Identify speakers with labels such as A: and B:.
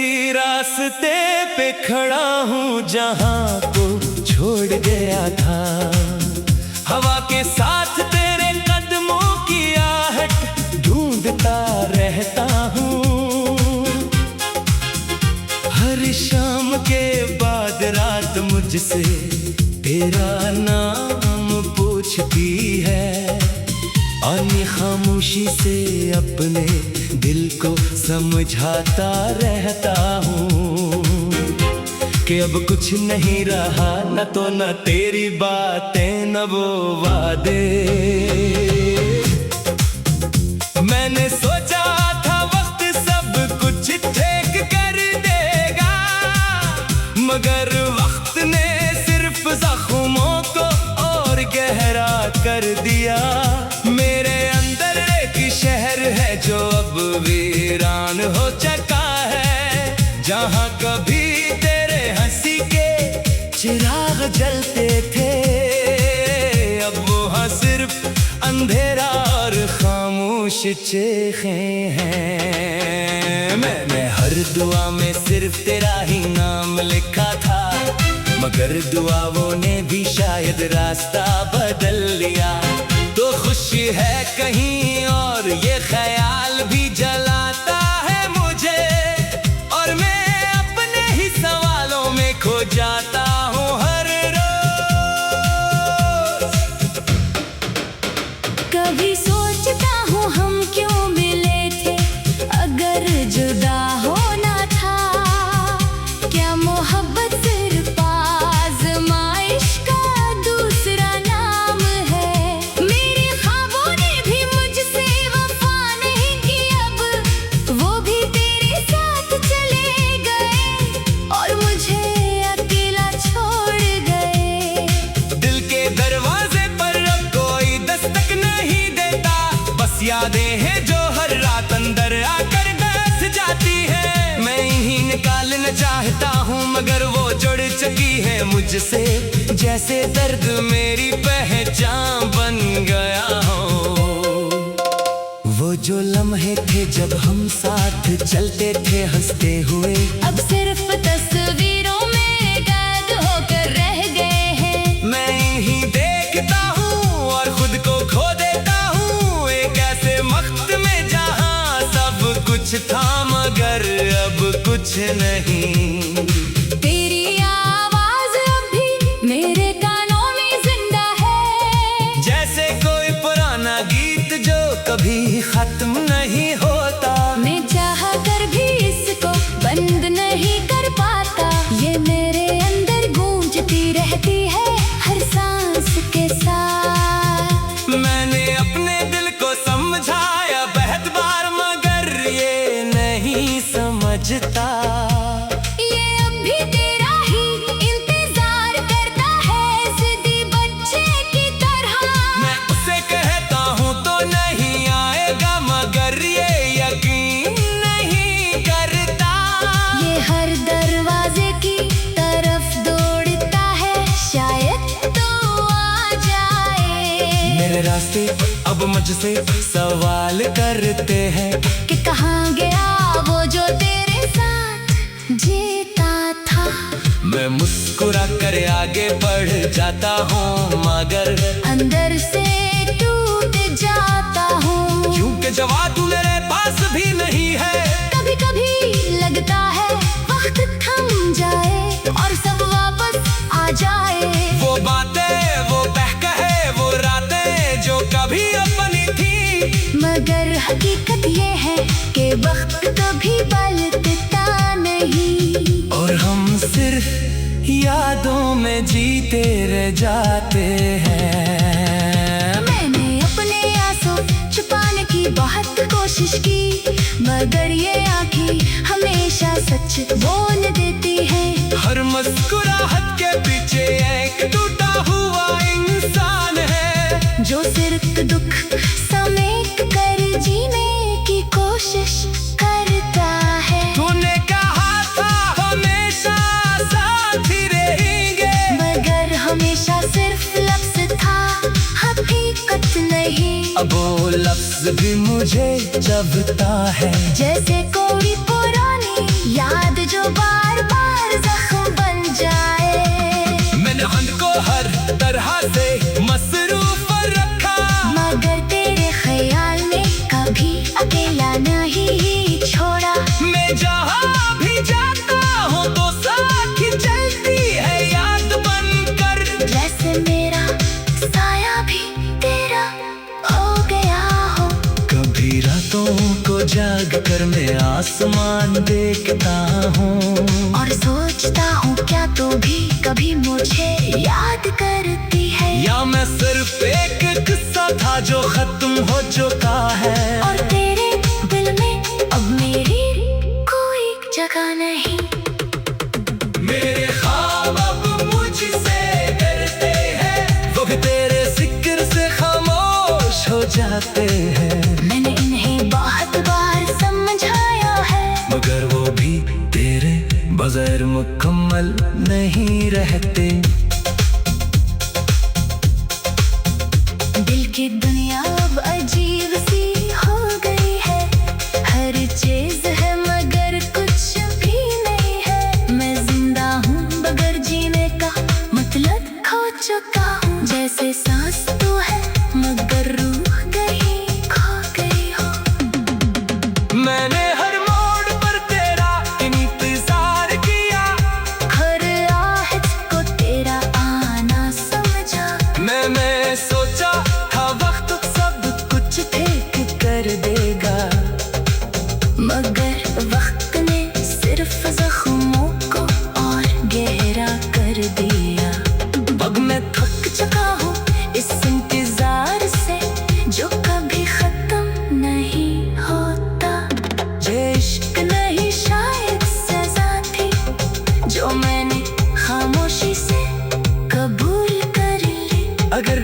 A: उसी रास्ते पे खड़ा हूँ जहाँ को छोड़ गया था। हवा के साथ तेरे कदमों की आहट ढूंढता रहता हूँ। हर शाम के बाद रात मुझसे तेरा नाम पूछती है, और खामोशी से अपने दिल को समझाता रहता हूँ कि अब कुछ नहीं रहा, न तो न तेरी बातें न वो वादे। मैंने सोचा था वक्त सब कुछ ठीक कर देगा, मगर वक्त ने सिर्फ जख्मों को और गहरा कर दिया। मेरे अंदर एक शहर है जो अब वीरान हो चुका है, जहाँ कभी तेरे हंसी के चिराग जलते थे, अब वहाँ सिर्फ अंधेरा और खामोश चीखें हैं। मैंने हर दुआ में सिर्फ तेरा ही नाम लिखा था, मगर दुआओं ने भी शायद रास्ता बदल लिया। तो खुशी है कहीं और ये ख्याल भी जलाता है मुझे, और मैं अपने ही सवालों में खो जाता हूँ हर रोज।
B: कभी सोचता हूँ हम क्यों मिले थे, अगर जुदा होना था। क्या मोहब्बत सिर्फ आज़माइश का दूसरा नाम है। मेरे ख्वाबों ने भी मुझसे वफा नहीं की, अब वो भी तेरे साथ चले गए और मुझे अकेला छोड़ गए।
A: दिल के दरवाजे पर अब कोई दस्तक नहीं देता, बस यादें हैं जो हर रात अंदर आकर बैठ जाती है। मैं ही निकालना चाहता हूँ मगर वो जुड़ चुकी है मुझसे, जैसे दर्द मेरी पहचान बन गया हो। वो जो लम्हे थे जब हम साथ चलते थे हंसते हुए,
B: अब सिर्फ तस्वीरों में कैद होकर रह गए हैं।
A: मैं ही देखता हूँ और खुद को खो देता हूँ, एक ऐसे वक्त में जहाँ सब कुछ था मगर अब कुछ नहीं।
B: तेरी आवाज अब भी मेरे कानों में जिंदा है,
A: जैसे कोई पुराना गीत जो कभी खत्म नहीं होता।
B: मैं चाह कर भी इसको बंद नहीं कर पाता। ये मेरे अंदर गूंजती रहती है हर सांस के साथ।
A: मैंने अपने दिल को समझाया बहुत बार मगर ये नहीं समझता।
B: ये अब भी तेरा ही इंतजार करता है, जिद्दी बच्चे की तरह।
A: मैं उसे कहता हूँ तो नहीं आएगा मगर ये यकीन नहीं करता।
B: ये हर दरवाजे की तरफ दौड़ता है, शायद तो आ जाए।
A: मेरे रास्ते अब मुझसे सवाल करते हैं
B: कि कहाँ गया वो जो तेरे साथ जीता था।
A: मैं मुस्कुरा कर आगे बढ़ जाता हूँ मगर
B: अंदर से टूट जाता हूँ,
A: क्योंकि जवाब मेरे पास भी नहीं है।
B: कभी कभी लगता है वक्त थम जाए और सब वापस आ जाए।
A: वो बातें वो बहकहे वो रातें जो कभी अपनी थी,
B: मगर हकीकत ये है कि वक्त कभी पलटता नहीं,
A: और हम सिर्फ यादों में जीते रह जाते हैं।
B: मैंने अपने आंसू छुपाने की बहुत कोशिश की, मगर ये आँखें हमेशा सच बोल देती हैं।
A: हर मुस्कुराहट के पीछे एक टूटा हुआ इंसान है,
B: जो सिर्फ दुख समेट कर जीने की कोशिश करता है।
A: तूने कहा था हमेशा साथ ही रहेंगे,
B: मगर हमेशा सिर्फ लफ्ज था, हकीकत नहीं।
A: अब वो लफ्ज भी मुझे जबता है,
B: जैसे कोई पुरानी याद
A: भी जाता हूँ तो साथ ही चलती है याद बनकर।
B: जैसे मेरा साया भी तेरा हो गया हो।
A: कभी रातों को जाग कर मैं आसमान देखता हूँ
B: और सोचता हूँ क्या तू भी कभी मुझे याद करती है।
A: या मैं सिर्फ एक किस्सा था जो खत्म हो चुका है।
B: और तेरे दिल में अब मेरी कोई जगह नहीं।
A: मेरे ख्वाब अब मुझसे डरते हैं, वो भी तेरे जिक्र से खामोश हो जाते हैं।
B: मैंने इन्हें बहुत बार समझाया है,
A: मगर वो भी तेरे बगैर मुकम्मल नहीं रहते।
B: दिल की दुनिया अब अजीब सी हो गई है। हर चीज है मगर कुछ भी नहीं है। मैं जिंदा हूँ मगर जीने का मतलब खो चुका हूँ। जैसे सांस तू है मगर रूह कहीं खो गई हो।
A: मैंने हर मोड़ पर तेरा इंतजार किया,
B: हर आहट को तेरा आना समझा।
A: मैं सोचा था वक्त सब कुछ ठीक कर देगा,
B: मगर वक्त ने सिर्फ जख्मों को और गहरा कर दिया। अब मैं थक चुका हूँ इस इंतजार से जो कभी खत्म नहीं होता। ये इश्क नहीं शायद सजा थी जो मैंने खामोशी से कबूल कर ली।
A: अगर